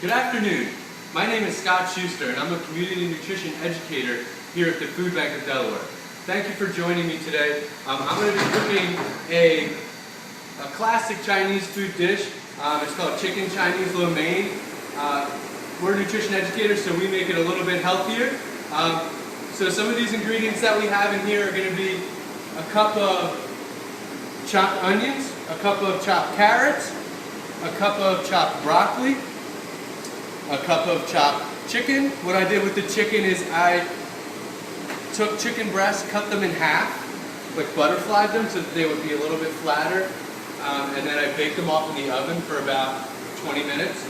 Good afternoon. My name is Scott Schuster and I'm a community nutrition educator here at the Food Bank of Delaware. Thank you for joining me today. I'm going to be cooking a classic Chinese food dish. It's called chicken Chinese lo mein. We're nutrition educators, so we make it a little bit healthier. So some of these ingredients that we have in here are going to be a cup of chopped onions, a cup of chopped carrots, a cup of chopped broccoli, a cup of chopped chicken. What I did with the chicken is I took chicken breasts, cut them in half, like butterflied them so that they would be a little bit flatter, and then I baked them off in the oven for about 20 minutes.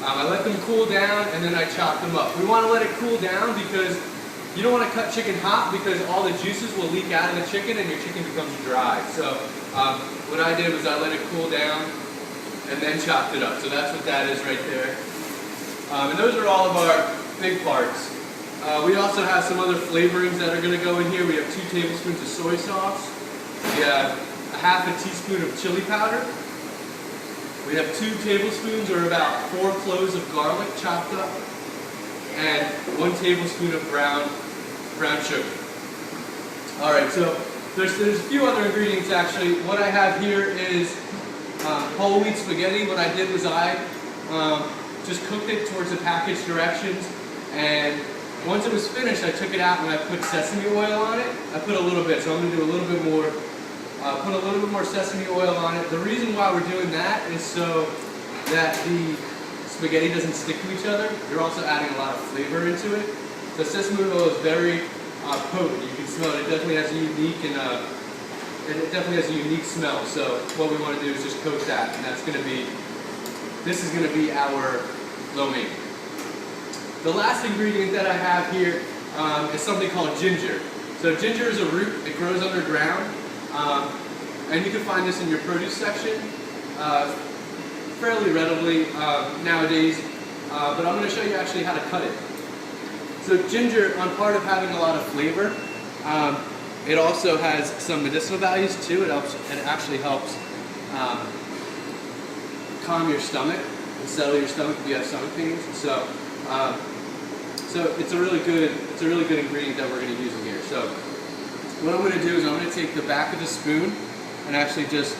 I let them cool down and then I chopped them up. We want to let it cool down because you don't want to cut chicken hot because all the juices will leak out of the chicken and your chicken becomes dry. So what I did was I let it cool down and then chopped it up. So that's what that is right there. And those are all of our big parts. We also have some other flavorings that are going to go in here. We have 2 tablespoons of soy sauce. We have a half a teaspoon of chili powder. We have 2 tablespoons or about 4 cloves of garlic chopped up. And 1 tablespoon of brown sugar. Alright, so there's a few other ingredients actually. What I have here is whole wheat spaghetti. What I did was I just cooked it towards the package directions, and once it was finished I took it out and I put sesame oil on it. I put a little bit, so I'm going to do a little bit more, put a little bit more sesame oil on it. The reason why we're doing that is so that the spaghetti doesn't stick to each other. You're also adding a lot of flavor into it. So sesame oil is very potent. You can smell it. It definitely has a unique smell. So what we want to do is just coat that, and this is going to be our lo mein. The last ingredient that I have here is something called ginger. So ginger is a root. It grows underground, and you can find this in your produce section fairly readily nowadays, but I'm going to show you actually how to cut it. So ginger, on part of having a lot of flavor, it also has some medicinal values too. It actually helps calm your stomach and settle your stomach if you have stomach pains. So it's a really good ingredient that we're going to use in here. So what I'm going to do is I'm going to take the back of the spoon and actually just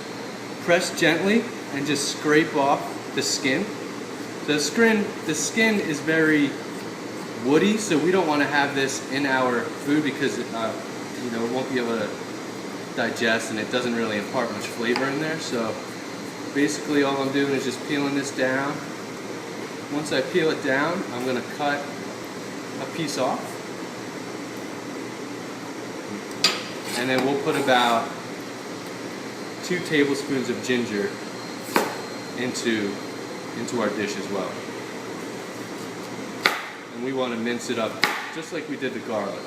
press gently and just scrape off the skin. The skin is very woody, so we don't want to have this in our food because it won't be able to digest and it doesn't really impart much flavor in there. So basically all I'm doing is just peeling this down. Once I peel it down, I'm going to cut a piece off, and then we'll put about 2 tablespoons of ginger into our dish as well. And we want to mince it up just like we did the garlic.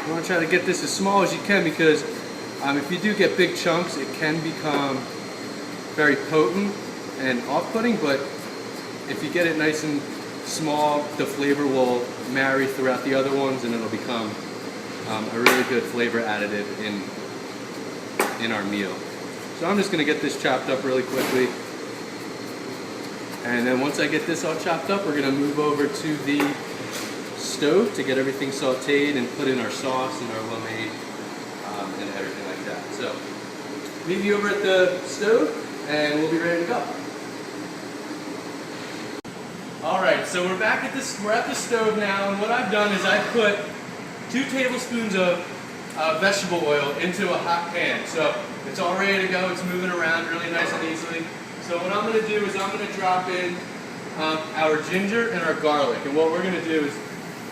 You want to try to get this as small as you can because if you do get big chunks, it can become very potent and off-putting, but if you get it nice and small, the flavor will marry throughout the other ones and it'll become a really good flavor additive in our meal. So I'm just going to get this chopped up really quickly, and then once I get this all chopped up, we're going to move over to the stove to get everything sauteed and put in our sauce and our lo mein and everything like that. So leave you over at the stove and we'll be ready to go. Alright, so we're at the stove now, and what I've done is I put 2 tablespoons of vegetable oil into a hot pan. So it's all ready to go, it's moving around really nice and easily. So what I'm going to do is I'm going to drop in our ginger and our garlic, and what we're going to do is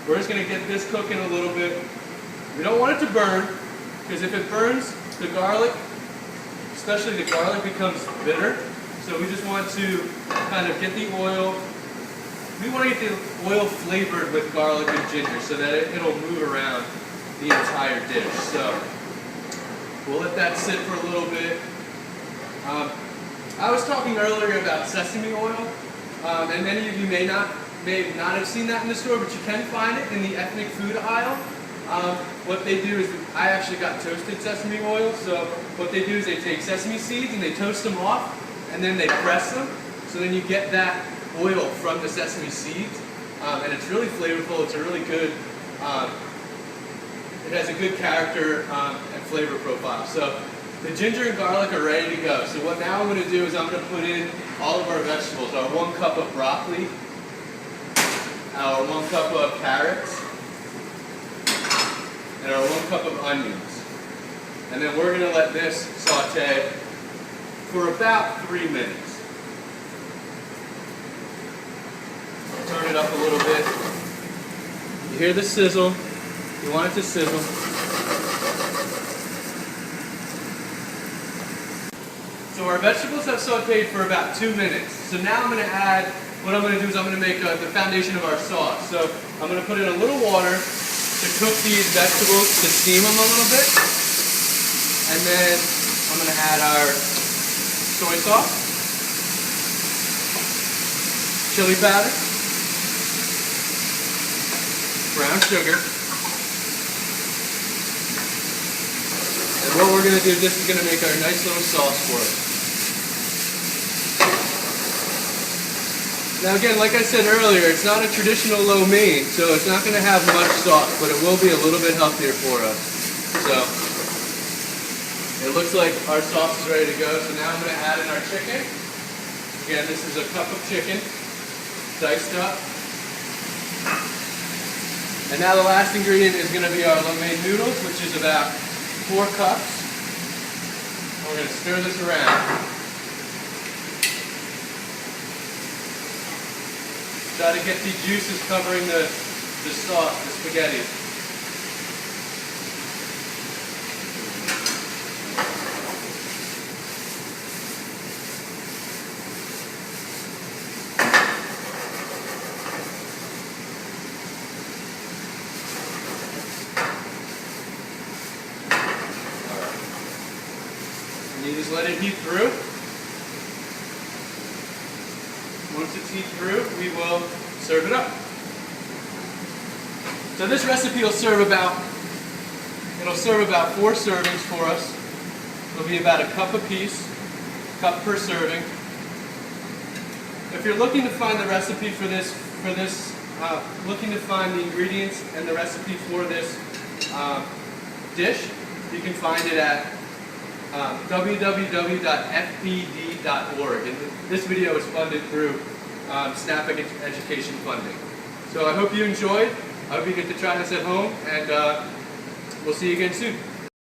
we're just going to get this cooking a little bit. We don't want it to burn, because if it burns, the garlic, especially the garlic, becomes bitter. So we just want to kind of get the oil. We want to get the oil flavored with garlic and ginger so that it'll move around the entire dish. So we'll let that sit for a little bit. I was talking earlier about sesame oil, and many of you may not have seen that in the store, but you can find it in the ethnic food aisle. what they do is, I actually got toasted sesame oil, so what they do is they take sesame seeds and they toast them off, and then they press them, so then you get that oil from the sesame seeds, and it's really flavorful. It's a really good, it has a good character and flavor profile. So the ginger and garlic are ready to go. So what now I'm going to do is I'm going to put in all of our vegetables, our 1 cup of broccoli, our 1 cup of carrots, and our 1 cup of onions. And then we're going to let this saute for about 3 minutes. Turn it up a little bit. You hear the sizzle. You want it to sizzle. So our vegetables have sauteed for about 2 minutes. So now I'm going to add, what I'm going to do is I'm going to make the foundation of our sauce. So I'm going to put in a little water to cook these vegetables, to steam them a little bit. And then I'm going to add our soy sauce, chili powder, brown sugar. And what we're going to do, this is going to make our nice little sauce for us. Now again, like I said earlier, it's not a traditional lo mein, so it's not going to have much sauce, but it will be a little bit healthier for us. So, it looks like our sauce is ready to go, so now I'm going to add in our chicken. Again, this is a cup of chicken, diced up. And now the last ingredient is going to be our lo mein noodles, which is about 4 cups. We're going to stir this around. Try to get the juices covering the sauce, the spaghetti. And you just let it heat through. Once it's heated through, we will serve it up. So this recipe will serve about 4 servings for us. It'll be about a cup apiece, cup per serving. If you're looking to find the recipe for this, looking to find the ingredients and the recipe for this dish, you can find it at www.fpd.org. And this video is funded through SNAP Education funding. So I hope you enjoyed. I hope you get to try this at home, and we'll see you again soon.